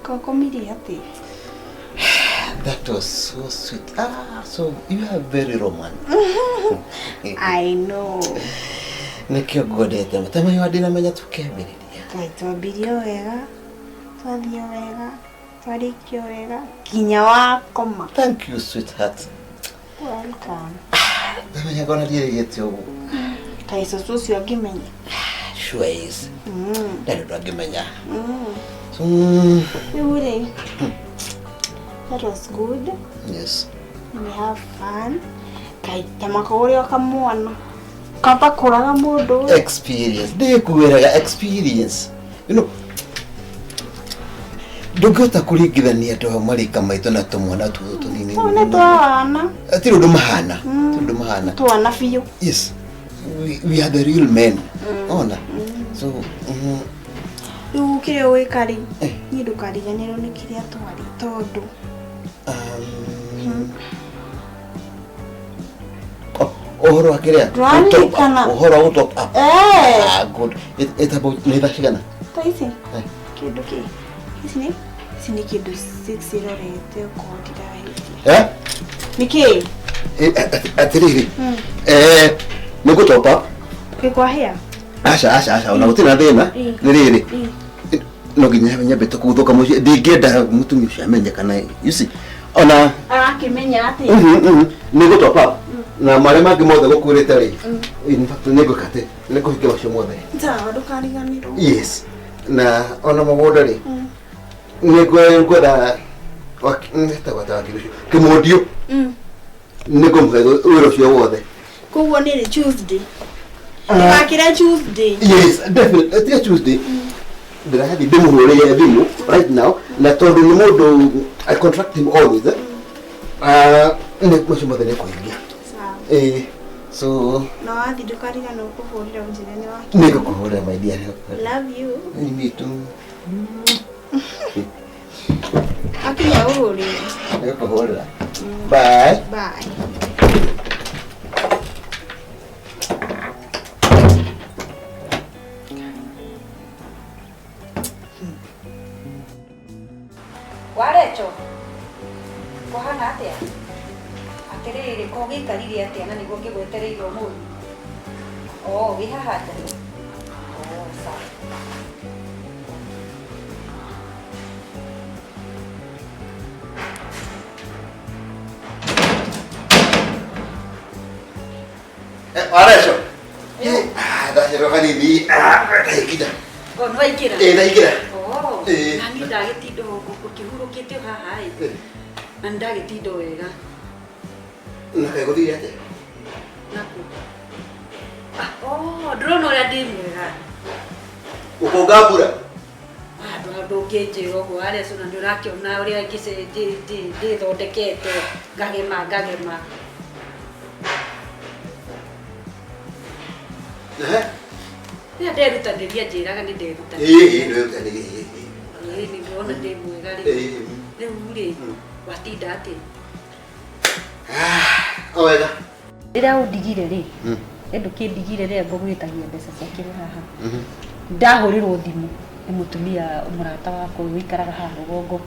Koko Miriati. That was so sweet. So you are very romantic. I know. Nekio godete. Tama yo adina menya tukebiriria. Kai twabirio wega. Twathio wega. Twarikio wega. Kinya wakoma. Thank you, sweetheart. Welcome. Tama gonna dirigate yo. Kai so cio ngimenya. Sure is. That do ngimenya. So Ure. That was good. yes. We have fun. Kai tamako uri okamwana. Kapa kuraga mundu. Experience. They kuweraga experience. You know. Ndungota kurigithania ndo marika maito na tumwana tutu nini. Ona twana. Atiro ndo mahana. Ndo mahana. Twana fiyo. Yes. We are the real men. Ona. So Riu kiria wikari. Ni ndukariganirwo ni kiria twari tondu. Ohoro akiria. Ohoro top up. Good. It's about neither shigana. Taisi. Kindu ki. Sini kindu 6 irorete kodira. Niki. Atiriri. Nuko top up. Kwa hea. Asha unagutina thina niriri. No ginya beto kuthoka muci ndingenda mutumi ucio amenye kana you see ona akimenya ati nigo top up na mare mangi mothe gukurite ri in fact nigo kate nigo hike wacio mothe ta ndukariganirwo yes na ona mugoda ri nigo ngoda wakita gwata kirucio kimondio nigo muthe wiro cio wothe kuwo ni Tuesday akira Tuesday yes definitely it's Tuesday. But I have a demo right now. Na tondu ni mundu I contract him always. Ne mucho mothe ne kuingia. Sawa. So no athi ndukarigana ukuhurira unjirani wake. Niko kuhurira my dear. Love you. Me too. Akinya uhurira. Niko kuhurira. Bye. Bye. Warecho. Kohana atia. Atiriri ko gikariri atia na nigo ngigwetereirwo muri. Wi haha nja. Sawa. Warecho. Da rohani di. Daikida. No ikira. Daikida. Nani ndagitindo ukihurukite haha na ndagitindo wega Na kaiguthire ate naku drone ora ndi mwega ukongambura ndũngĩnjĩra ũguo arĩa cuna nĩũrakiona ũrĩa ndĩthondekete ngagema rĩrĩa nderutanĩria njĩraga nĩ nderutanĩria nĩndĩrona ndĩ mwega rĩu rĩ watinda atĩ wega rĩrĩa ũndigire rĩ ndũkĩndigire rĩrĩa ngũgwĩtagia mbeca ciakĩrĩ haha ndahũrĩrwo thimũ nĩ mũtumia mũrata wakwa wĩikaraga haha rũgongo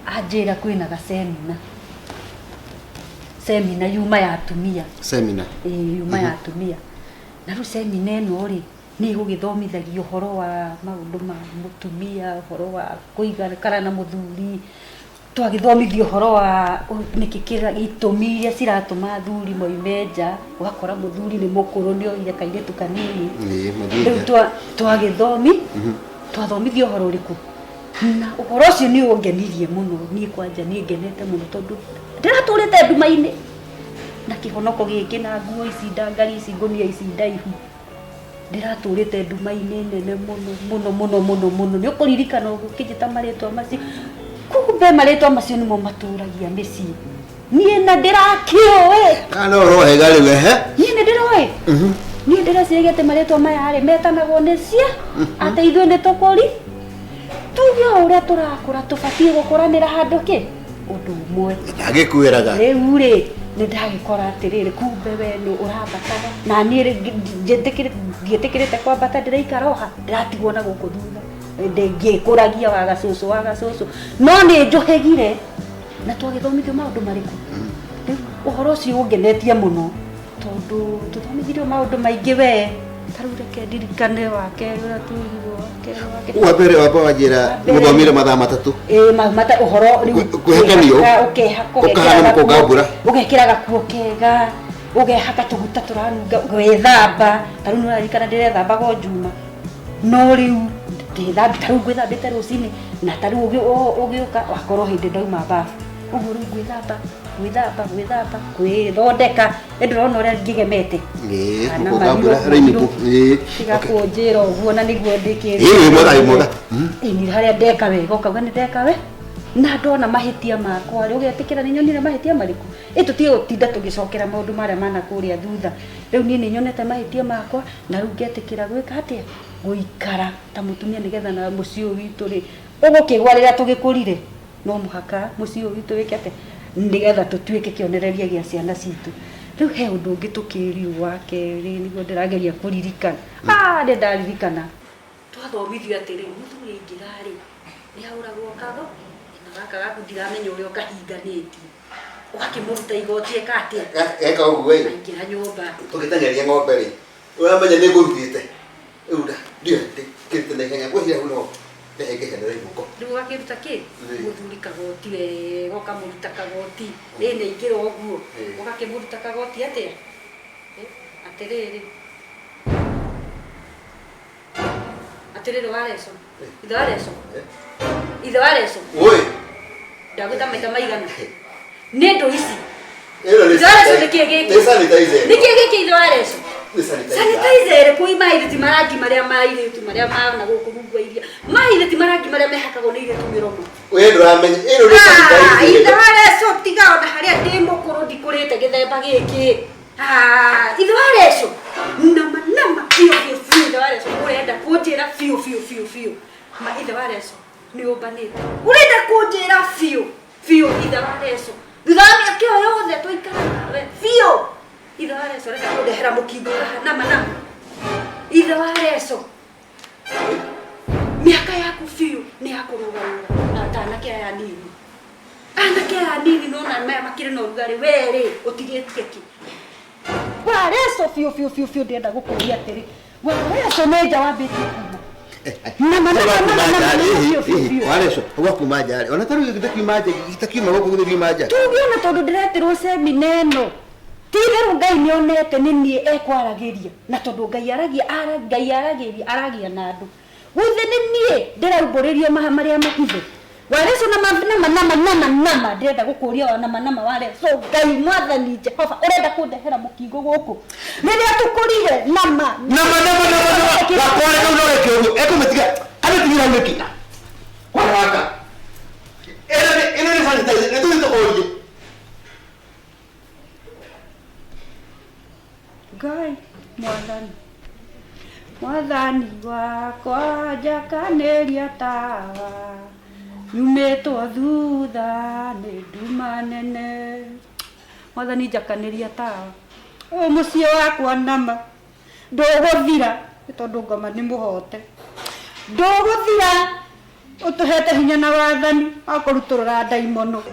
anjĩra kwĩna semina yuma ya atumia yuma ya atumia na rĩu semina ĩno rĩ nĩ gũgĩthomithagio ũhoro wa maũndũ ma mũtumia ũhoro wa kũigana na mũthuri twagĩthomithio ũhoro wa nĩkĩ gĩtũmi iria ciratũma athuri moime nja ũgakora mũthuri nĩ mũkũrũ nĩoire kairĩtu kanini rĩu twathomithio ũhoro ũrĩkũ na ũhoro ũcio nĩ ũngenirie mũno niĩ kwanja nĩ ngenete mũno tondũ ndĩratũrĩte nduma-inĩ na kĩhonoko gĩkĩ na nguo ici ndangari ici ngũnia ici ndaihu ndiratũrĩte nduma-inĩ nene mũno nĩ ũkũririkana ũgĩkĩnjĩta marĩtwa macio kumbe marĩtwa macio nĩmo matũragia mĩciĩ niĩ na ndĩrakĩũĩ kana ũrohega rĩu niĩ nĩ ndĩroĩ niĩ ndĩreciria atĩ marĩtwa maya rĩ metanagwo nĩ cia atĩ ithuĩ nĩ tũkũri tuge ũrĩa tũrakũra tũbatiĩ gũkũranĩra handũ kĩ ũndũ ũmwe ndagĩkwĩraga rĩu rĩ nĩ ndagĩkora atĩrĩrĩ kumbe we nĩ ũrambataga na niĩ ndiĩtĩkĩrĩte kwambata ndĩraikara oha ndĩratigwo na gũkũ thutha ndingikuragia wa gacucu no ni njuhegire na twagithomithio maundu mariku uhoro ucio ungenetie muno tondu tuthomithirio maundu maingi we taru reke ndirikane wake uria turirwo wa mbere wamba wanjira muthomire mathaa matatu mata uhoro riu kuhekanio ukahana mukongambura ugekira gakuo kega ugehaka tuguta turanunga gwithamba taru nurarikana ndirethamba juma no riu ndithambi taru gwithambite rucini na taru ugiuka wakorwo hindi ndauma bafu uguo riu gwithamba gwithondeka ndirona uria ngigemete mukongambura rainiku tigakunjira uguo na niguo ndikiri mwega ini haria ndeka wega ukauga ni ndeka we na ndona mahitia makwa riu ugetikira ni nyonire mahitia mariku tutige gutinda tugicokera maundu maria mana kuria thutha riu ni nyonete mahitia makwa na riu ngetikira gwika atia guikara ta mutumia nigetha na mucii witu ri ugukigwa riria tugikurire no muhaka mucii witu wike atia nigetha tutuike kionereria gia ciana citu riu he undu ungi tukiriu wake ri niguo ndirageria kuririkana ndi ndaririkana twathomithio atiri muthuri ingirari ni hauragwo kago na gaka gaku ndiramenya uria ukahinganitie ugakimuruta igoti ekatia eka uguo we ingira nyumba tugitanyaria ng'ombe ri uramenya ni ngurutite uda ndio kirite na ihenya gwithira huno ndehengehenera ibuko riu gakiruta ki muthuri kagoti wega ukamuruta kagoti rene ingiro uguo ugakimuruta kagoti atia atiriri wareso ithe wareso oi ndaguta maita maigana nendo ici ni sanitizer ithe wareso sanitizer kui maire ti marangi maria maire ti maria maana guku rungwa iria maire ti marangi maria mehakagwo ni iria tumiromo we nduramenya ni sanitizer ithe wareso tiga ona haria ndi mukuru ndikurite githemba giki ithe wareso nama fio ithe wareso urenda kunjira fio ma ithe wareso ni umbanite urenda kunjira fio ithe wareso thuthamia kio yothe tuikara nawe fio ithe wareso reka kundehera mukingo nama ithe wareso miaka yaku fio ni yakurugarura na tanake aya nini nona maya makire no rugari weri utigetie ki wareso fio ndenda gukuria atiri wareso neja wambite wareso ugakuma njari ona taru gitakiuma guku githima nja tugiona tondu ndiretirwo semineno titheru Ngai nionete ni nie ekwaragiria na tondu Ngai aragia na andu guthe ni nie ndirauburirio maria mahithe wareso nama ndenda gukuria wana nama wareso Ngai mwathani Jehova urenda kundehera mukingo guku riria tukurire nama gakware no reke ekumetiga ametigira wiki kwa waka ene ni sanitizer ne tuito oje Ngai mwathani wakwa njakaneria tawa nyumitwo thutha ni nduma nene mwathani njakaneria tawa mucii wakwa nama nduguthira tondu ngoma ni muhote nduguthira utuhete hinya na wathani akuruturura ndaimono